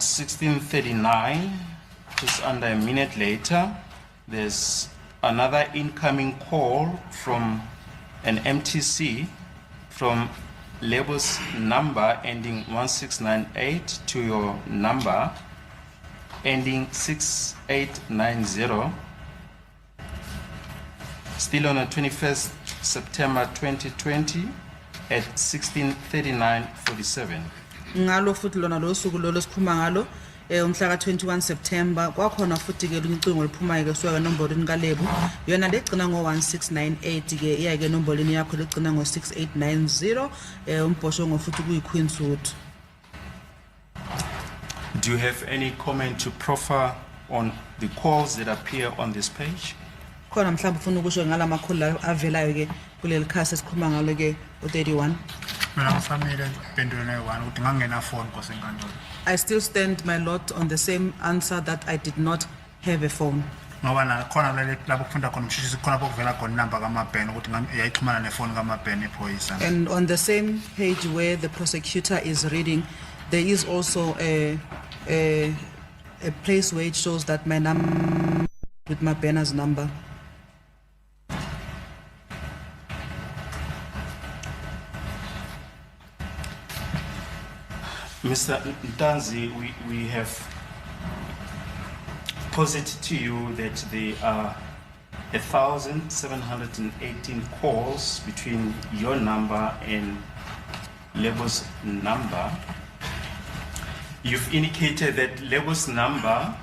16:39, just under a minute later, there's another incoming call from an MTC from Label's number ending 1698 to your number ending 6890. Still on the 21st September 2020 at 16:39:47. Ngalo futhi lona lo suku lo siphuma ngalo umhla ka 21 September kwakhona futhi ke luncingo liphuma ke suka enombolweni kaLebu yona legcina ngo 1698 ke iya ke enombolweni yakho legcina ngo 6890 umbhosho ngofuthi kuyi Queen Suit. Do you have any comment to proffer on the calls that appear on this page? Khona mhlawumbe ufuna ukusho ngala makhulu avelayo ke kuleli khasi esikhuluma ngalo ke u31. I still stand my lot on the same answer that I did not have a phone. And on the same page where the prosecutor is reading, there is also a place where it shows that my number with my Bena's number. Mr. Ntanzi, we have posited to you that there are 1,718 calls between your number and Label's number. You've indicated that Label's number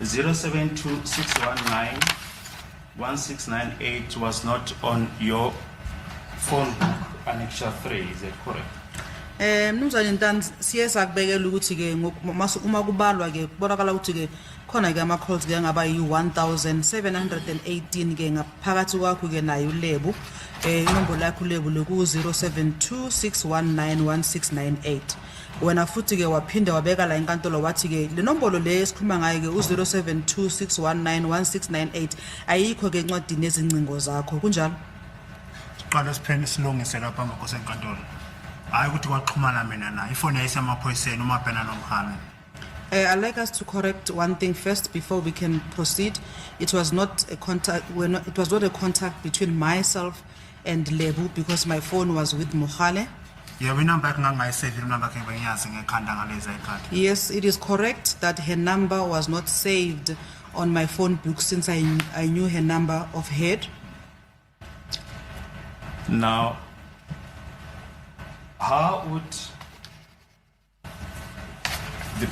0726191698 was not on your phone book annexure 3, is that correct? Mnumzane Ntanzi siyesa kubekela ukuthi ke uma kubalwa ke kubonakala ukuthi ke khona ke ama calls ke ngaba yi 1718 ke ngaphakathi kwakho ke nayo uLebu inombolo yakho uLebu loku 0726191698 wena futhi ke waphinda wabeka la enkantolo wathi ke le nombolo le esikhuluma ngayo ke u0726191698 ayikho ke encwadini ezingcingo zakho kunjalo. Qala siphene silungise lapha ngakho enkantolo. I'd like us to correct one thing first before we can proceed. It was not a contact. It was not a contact between myself and Lebu because my phone was with Mohale. Yes, it is correct that her number was not saved on my phone book since I knew her number of head. Now, how would the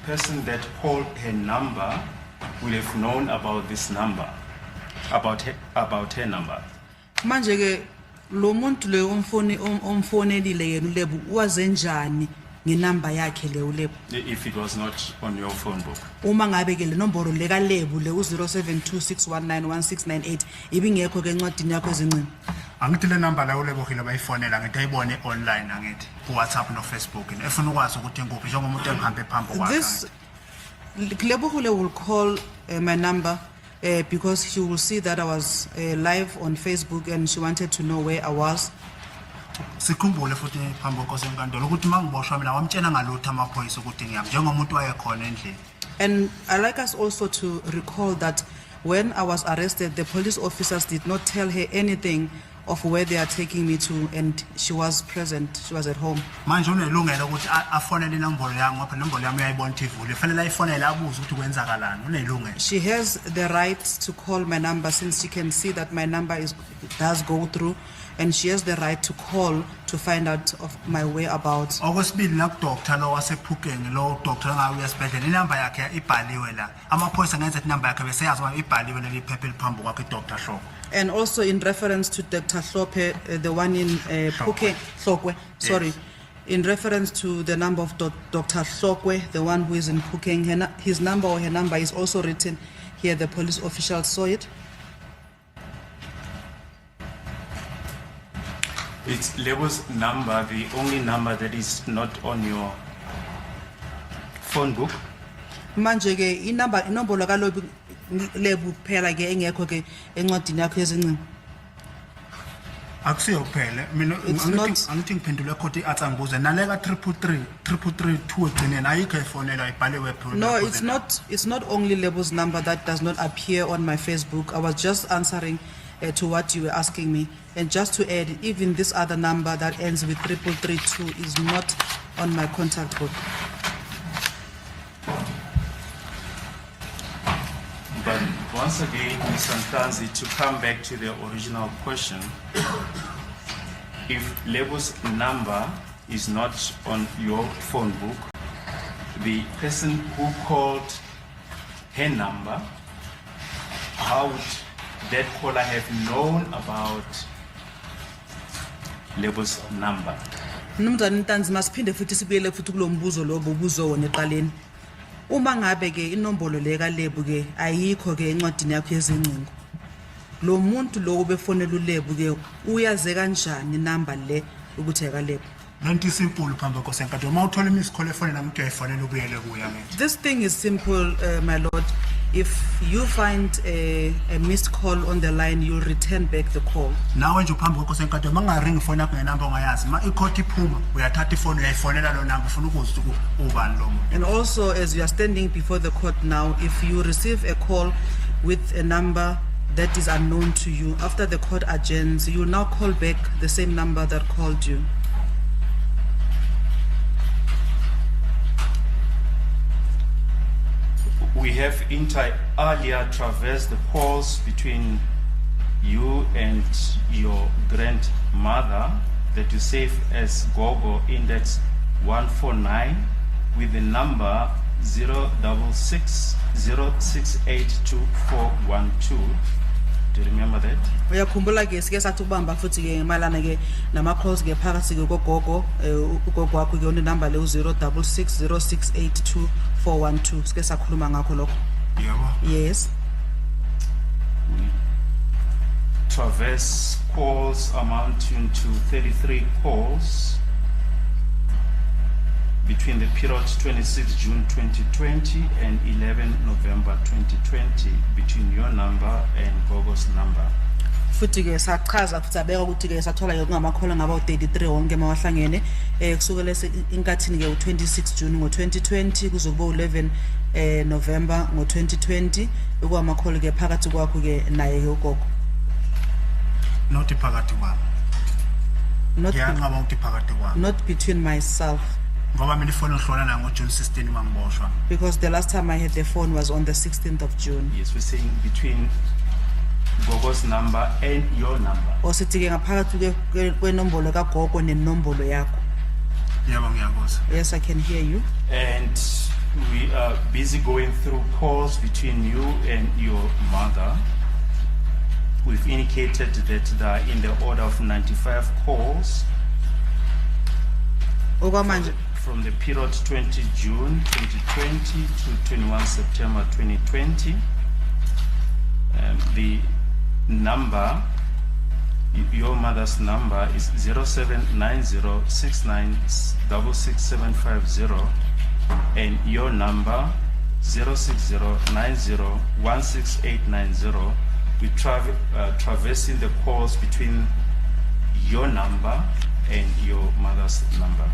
person that called her number will have known about this number, about her number? Manje ke lo muntu le umfonelile yena uLebu wazenjani ngenamba yakhe le uLebu? If it was not on your phone book. Uma ngabe ke le nombolo le kaLebu le u0726191698 ibingekho ke encwadini yakho ezingcini. Angithi le number la uLebogile bayifonela ngitayibone online angithi ku WhatsApp no Facebook efuna ukwazi ukuthi ngikuphi njengomuntu engihambe phambi kwakhe. This Lebogile will call my number because she will see that I was live on Facebook and she wanted to know where I was. Sikhumbule futhi phambi kwakho enkantolo ukuthi mangiboshwa mina wamtshela ngalutho amaphoyisa ukuthi ngiyami njengomuntu wayekhona endlini. And I like us also to recall that when I was arrested, the police officers did not tell her anything of where they are taking me to, and she was present. She was at home. Manje unelungelo ukuthi afonele inombolo yangu ngoba inombolo yami uyayibona ivule. Fanele ayifonele abuze ukuthi kwenzakalani. Unelungelo. She has the right to call my number since she can see that my number does go through, and she has the right to call to find out of my whereabouts. Okwesibili la doctor lo wasephukeni lo doctor ngawe uyasibhedlela inamba yakhe ibhaliwe la. Amaphoyisa ngenza ukuthi inamba yakhe bese yazi ukuthi ibhaliwe leli phepha eliphambi kwakhe Dr. Hloko. And also in reference to Dr. Hlope, the one in Phuke, Hlokwe, sorry, yes. In reference to the number of Dr. Hlokwe, the one who is in Phuke, his number or her number is also written here. The police officials saw it. It's Label's number, the only number that is not on your phone book. Manje ke inombolo kaLebu Lebu phela ke engekho ke encwadini yakho ezingcingo. akusiyo kuphela mina It's not- angithi ngiphendule khoti atsangibuze nalega 333 egcineni ayikho efonela ibhaliwe phela No, it's not only Lebo's number that does not appear on my Facebook. I was just answering to what you were asking me. And just to add, even this other number that ends with 3332 is not on my contact book. But once again, Ms. Ntanzi, to come back to the original question, if Lebo's number is not on your phone book, the person who called her number, how would that caller have known about Lebo's number? Mnumzane Ntanzi, masiphinde futhi sibuyele futhi kulo mbuzo lo bobuzo wona eqaleni. Uma ngabe ke inombolo le kaLebo ke ayikho ke encwadini yakho yezingcingo. Lo muntu lo obefonela uLebo ke uyaze kanjani number le ukuthi kaLebo? lento simple phambi kosenkantolo uma uthola imisikole efonela umuntu uyayifonela ubuyele kuya ngithi This thing is simple, my lord. If you find a missed call on the line, you'll return back the call. nawe nje uphambi kosenkantolo mangaringi ifoni yakho ngenamba ongayazi ma ikhoti iphuma uyathatha ifoni uyayifonela lo number ufuna ukuzwa ukuthi ubani lo muntu. And also, as you are standing before the court now, if you receive a call with a number that is unknown to you, after the court adjourns, you will now call back the same number that called you. We have earlier traversed the calls between you and your grandmother that you save as Gogo index 149 with the number 06606822412. Do you remember that? Uyakhumbula ke sike sathi ubamba futhi ke malana ke nama calls ke phakathi ke gogogo ugogo wakho ke number le 0660682412 sike sakhuluma ngakho lokho. yebo Yes. We traverse calls amounting to 33 calls between the period 26 June 2020 and 11 November 2020 between your number and Gogo's number. Futhi ke sachaza futhi abeka ukuthi ke sathola ke kungamakhola ngaba u33 wonke mawahlangene kusukela inkathini ke u26 June ngo2020 kuzokuba u11 November ngo2020 ukwamakhola ke phakathi kwakho ke naye ugogo. not phakathi kwami Not ngiyangaba ukuthi phakathi kwami not between myself, ngoba mina ifoni ngihlola na ngo June 16 mangiboshwa because the last time I had the phone was on the 16th of June. Yes, we're saying between Gogo's number and your number. Osithi ke ngaphakathi kwenombolo kagogo nenombolo yakho. yebo ngiyakuzwa Yes, I can hear you. And we are busy going through calls between you and your mother. We've indicated that they are in the order of 95 calls Okwamanje from the period 20 June 2020 to 21 September 2020. The number, your mother's number is 079069666750 and your number 06090168890. We traversing the calls between your number and your mother's number.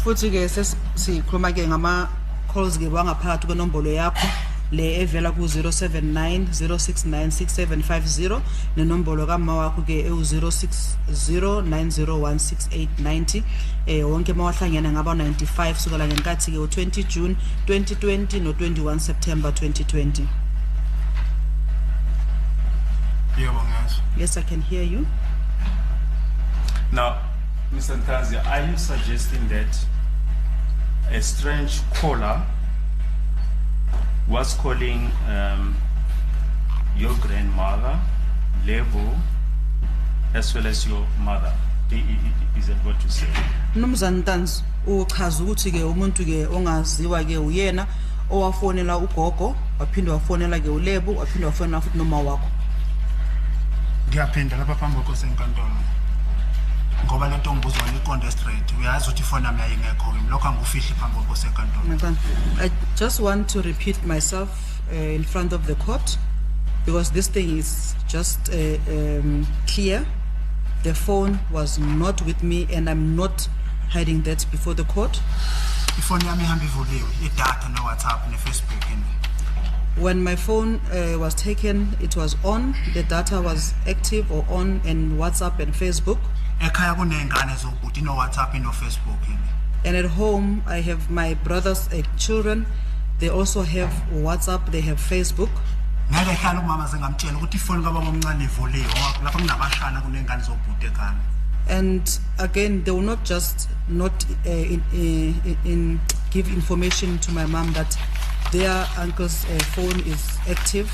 futhi ke sikhuluma ke ngama calls ke wangaphakathi kwenombolo yakho le evela ku 0790696750 nenombolo kama wakho ke u0609016890 wonke mawahlangene ngaba 95 sukela ngenkathi ke u20 June 2020 no 21 September 2020. yebo ngiyazwa Yes, I can hear you. Now, Mr. Ntanzi, are you suggesting that a strange caller was calling your grandmother, Lebo, as well as your mother? Is that what you say? Mnumzane Ntanzi uchaza ukuthi ke umuntu ke ongaziwa ke uyena owafonela ugogo waphinda wafonela ke uLebo waphinda wafonela futhi noma wakho. ngiyaphinda lapha phambi kosenkantolo ngoba lento ngibuzwa iqonde straight uyazi ukuthi ifoni yami ayingekho kimi lokho angufihli phambi kosenkantolo I just want to repeat myself in front of the court because this thing is just clear. the phone was not with me, and I'm not hiding that before the court. Ifoni yami ihamba ivuliwe, idatha no WhatsApp ne Facebook ini. When my phone was taken, it was on, the data was active or on, and WhatsApp and Facebook. Ekhaya kunengane zobhuti no WhatsApp no Facebook ini. And at home, I have my brothers' children. They also have WhatsApp, they have Facebook. Ngeke hlala umama sengamtshela ukuthi ifoni kababa omncane ivuliwe ngoba lapha kunabashana kunengane zobhuti ekhaya. And again, they will not just not give information to my mom that their uncle's phone is active.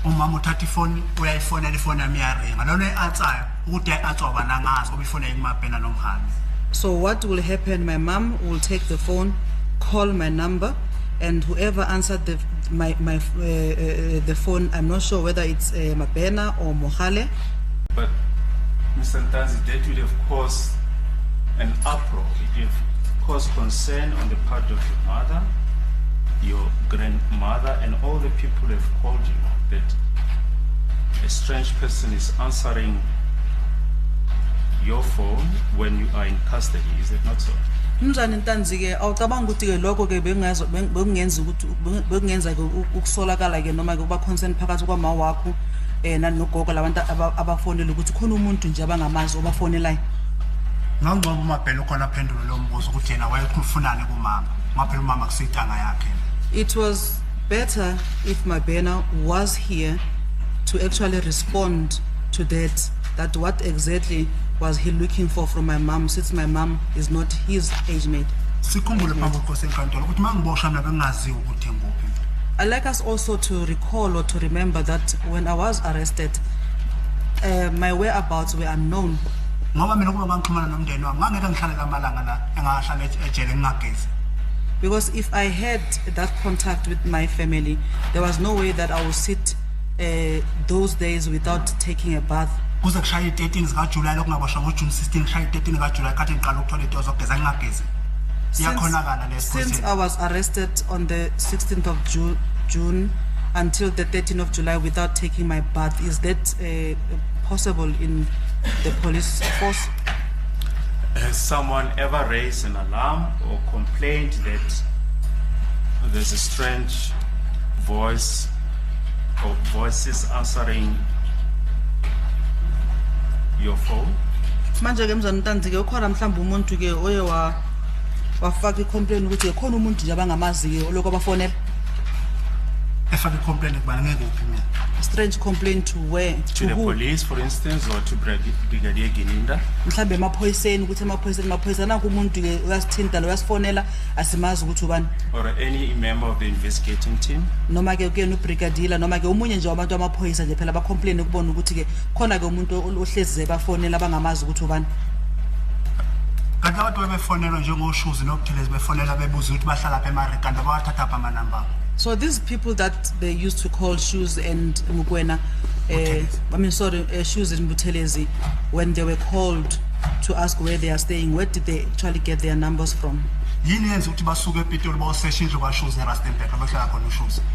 Umama uthatha ifoni uyayifonela ifoni yami iyaringa lona eatsayo ukuthi atsoba nangazi ngoba ifoni yayimabhena nomhani. So what will happen, my mom will take the phone, call my number, and whoever answered the phone, I'm not sure whether it's Mabena or Mohale. But Mr. Ntanzi, that would have caused an uproar. It would have caused concern on the part of your mother, your grandmother, and all the people who have called you that a strange person is answering your phone when you are in custody. Is it not so? Mnjani Ntanzi ke awucabanga ukuthi ke lokho ke bekungenza ukuthi bekungenza ke ukusolakala ke noma ke kuba concern phakathi kwama wakho nanogogo labantu abafonela ukuthi khona umuntu nje abangamazi obafonelayo. Ngangcoba uMabhena khona phendulo lo mbuzo ukuthi yena wayefunani kumama ngaphela umama kusithanga yakhe. It was better if Mabena was here to actually respond to that what exactly was he looking for from my mom, since my mom is not his age mate. Sikhumbule phambi kwenkosi enkantolo ukuthi mangiboshwa mina bengaziwa ukuthi nguphi. I'd like us also to recall or to remember that when I was arrested, my whereabouts were unknown. Ngoba mina kuba ngixhumana nomndeni wami ngangeke ngihlale kamalanga la engahlala ejele ngingagezi. Because if I had that contact with my family, there was no way that I would sit those days without taking a bath. Kuze kushaye 13 zikaJuly lokungaboshwa ngoJune 16 kushaye 13 zikaJuly kade ngiqala ukuthola into zokugeza ngingagezi. Iyakhonakala lesipho. Since I was arrested on the 16th of June until the 13th of July without taking my bath, is that possible in the police force? Has someone ever raised an alarm or complained that there's a strange voice or voices answering your phone? Manje ke Mzansi Ntanzi ke ukhona mhlawumbe umuntu ke oye wafaka icomplaint ukuthi khona umuntu nje abangamazi ke oloko abafonela. Efaka icomplaint kubani ngeke uphi mina. Strange complaint to where? To the police, for instance, or to Brigadier Gininda? Mhlambe emaphoyiseni ukuthi emaphoyisa naku umuntu ke uyasithinta lo uyasifonela asimazi ukuthi ubani. Or any member of the investigating team? Noma ke kuyena ubrigadier noma ke umunye nje wabantu amaphoyisa nje phela abacomplain ukubona ukuthi ke khona ke umuntu ohlezi bafonela abangamazi ukuthi ubani. Kanti abantu befonelwa njengoshuzi nokuthelezi befonela bebuza ukuthi bahlala lapha eMarikana bawathatha apha amanamba. So these people that they used to call Shoes and Mukwena, Shoes and Buthelezi, when they were called to ask where they are staying, where did they actually get their numbers from?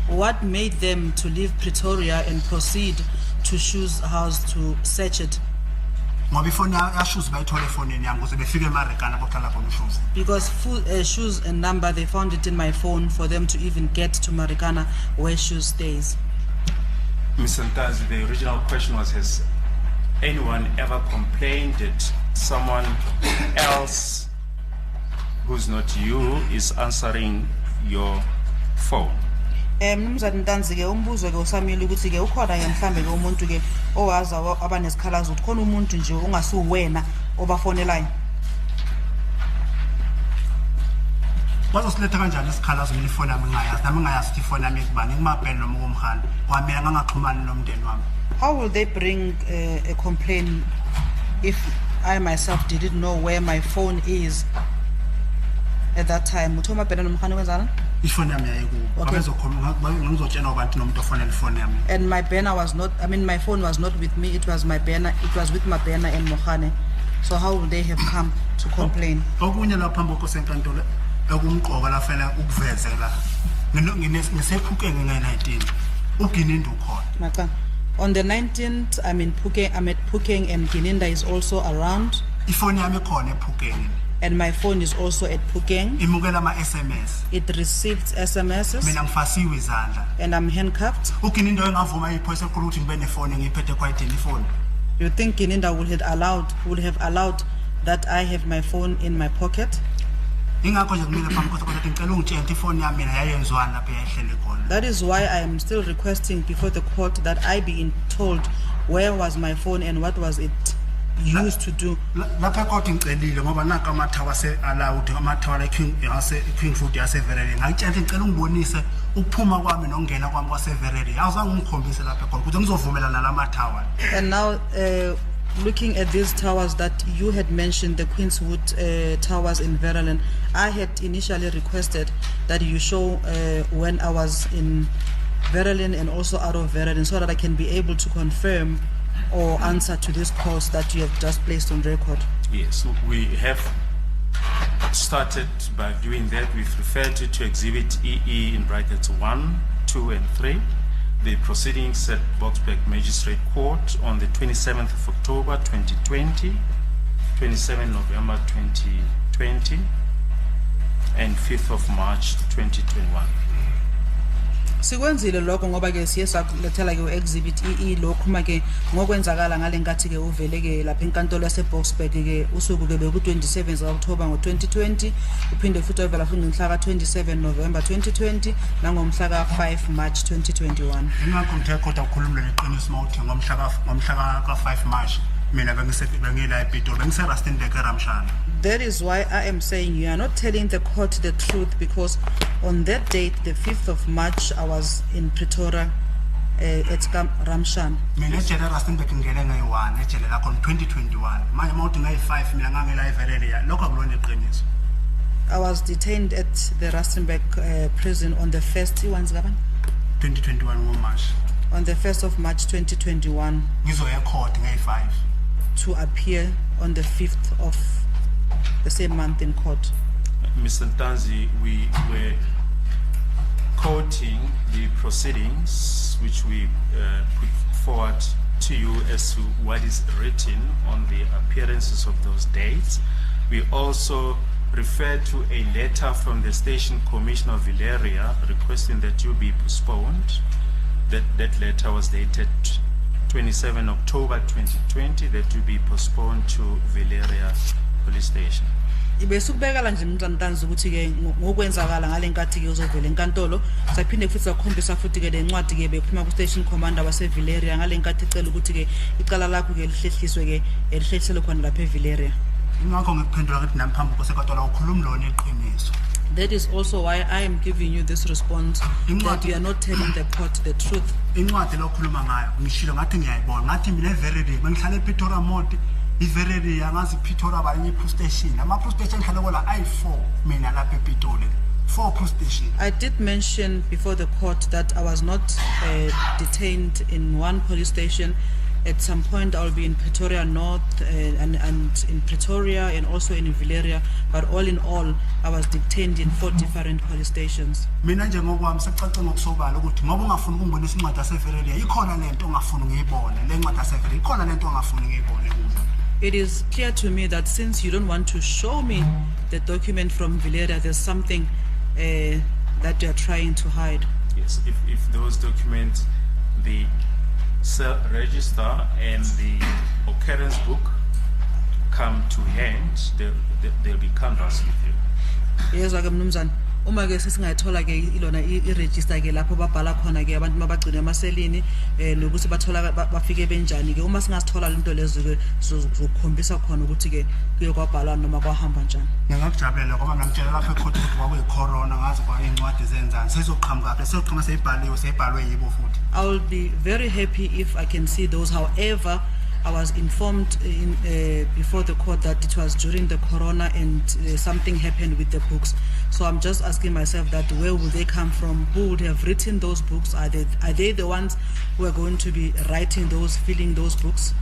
What made them to leave Pretoria and proceed to Shoes' house to search it? Because Shoes and number, they found it in my phone for them to even get to Marikana where Shoes stays. Mr. Ntanzi, the original question was, has anyone ever complained that someone else who's not you is answering your phone? Mnumzane Ntanzi ke umbuzo ke usamile ukuthi ke ukhona ke mhlambe ke umuntu ke owaza abanesikhalazo ukuthi khona umuntu nje ungasuwena obafonelayo. Bazosiletha kanjani isikhalazo mina ifoni yami ngayazi nami ngayazi ukuthi ifoni yami kubani ngimabheni noma kumhani kwamina ngangaxhumani nomndeni wami. How will they bring a complaint if I myself didn't know where my phone is at that time? Uthoma bhena nomhani wenzana? Ifoni yami yayikubo. Abezokhuluma ngizotshela abantu nomuntu ofonela ifoni yami. And my banner was not, I mean my phone was not with me, it was my banner, it was with Mabena and Mohane. So how would they have come to complain? Okunye lapha mboko senkantolo ekumqoka la fela ukuvezela. Ngisephukeke nge19. Ugininda ukhona. Maka. On the 19th, I'm at Pukeng, and Gininda is also around, ifoni yami khona ephukeni and my phone is also at Pukeng. imukela ama-SMS It received SMSs, mina ngifasiwe izandla and I'm handcuffed. ukini into engavuma iphoyisa ekhulu ukuthi ngibe nefoni ngiyiphethe ekwayiteni ifoni You think Gininda would have allowed that I have my phone in my pocket? ingakho nje kumile phambi kodwa kodwa ngicela ungitshele ukuthi ifoni yami mina yayenzwani lapha yayihlele khona That is why I am still requesting before the court that I be told where was my phone and what was it used to do. lapha kodwa ngicelile ngoba naka amathawa ase-allowed amathawa la-King Food yaseverele ngakutshela ukuthi ngicela ungibonise ukuphuma kwami nokungena kwami kwaseverele awuzange ungikhombise lapha khona ukuze ngizovumelana nala mathawa And now, looking at these towers that you had mentioned, the Queenswood towers in Verulam, I had initially requested that you show when I was in Verulam and also out of Verulam, so that I can be able to confirm or answer to this calls that you have just placed on record. Yes, we have started by doing that. We've referred to Exhibit EE in brackets 1, 2, and 3. The proceedings at Boksburg Magistrate Court on the 27th of October 2020, 27 November 2020, and 5th of March 2021. Sikwenzile lokho ngoba ke siye sakulethela ke exhibit EE lokho make ngokwenzakala ngalenkathi ke uvele ke lapha enkantolo yase Boksburg ke usuku ke beku 27 October ngo2020 uphinde futhi ovela futhi ngomhla ka 27 November 2020 nangomhla ka 5 March 2021. ingakho ngithe kodwa ukukhuluma leqiniso mawuthi ngomhla ka 5 March mina bengila ePitoli bengiseRustenburg eRamshana. That is why I am saying you are not telling the court the truth, because on that date, the 5th of March, I was in Pretoria at Ramshan. mina ejele eRustenburg ngingene ngayi-1 ejele lakho 2021 manje mawuthi ngayi-5 mina ngangela everele ya lokho akulona iqiniso I was detained at the Rustenburg prison on the 1st 2021 ngoMarch on the 1st of March 2021 ngizoya ecourt ngayi-5 to appear on the 5th of the same month in court. Mr. Ntanzi, we were quoting the proceedings which we put forward to you as to what is written on the appearances of those dates. We also referred to a letter from the Station Commissioner of Valeria requesting that you be postponed. That letter was dated 27 October 2020, that you be postponed to Valeria Police Station. Ibesukubekala nje Mntanzi ukuthi ke ngokwenzakala ngalenkathi ke uzovela enkantolo saphinde futhi sakhombisa futhi ke lencwadi ke bephuma ku station commander wase Valeria ngalenkathi icela ukuthi ke icala lakho ke lihlehliswe ke elihlehlisele khona lapha eValeria. ingakho ngikuphendula ukuthi nami phambi kosekatolo ukhuluma lona iqiniso. That is also why I am giving you this response, that you are not telling the court the truth. incwadi lokhuluma ngayo ngishilo ngathi ngiyayibona ngathi mina eVerere bengihlala ePretoria mode iVerere yangazi iPretoria bayenye police station ama-police station ngihlala kola i4 mina lapha ePitoli 4 police station. I did mention before the court that I was not detained in one police station. At some point I'll be in Pretoria North and in Pretoria and also in Valeria, but all in all I was detained in 4 different police stations. mina nje ngokwami sekucace ngokusobala ukuthi ngoba ungafuni ukungibonisa incwadi yaseVerere ikhona lento ongafuni ngiyibone le ncwadi yaseVerere ikhona lento ongafuni ngiyibone kuzo. It is clear to me that since you don't want to show me the document from Valeria, there's something that you are trying to hide. Yes, if those documents, the cell register and the occurrence book come to hand, they'll be canvassed with you. Yes, ake mnumzane uma ke sesingayithola ke ilona i-register ke lapho babhala khona ke abantu mabagcina emaselini nokuthi bathola bafike benjani ke uma singasithola lento lezo ke sizokukhombisa khona ukuthi ke kuye kwabhalwa noma kwahamba njani. Ngingakujabulela ngoba mina ngitshela lapha ecourt ukuthi kwakuyi-corona ngazi kwayincwadi zenzani seyizoqhamuka phi seyoqhama seyibhalwe yibo futhi. I will be very happy if I can see those. However, I was informed before the court that it was during the corona and something happened with the books. So I'm just asking myself that where would they come from? Who would have written those books? Are they the ones who are going to be writing those, filling those books?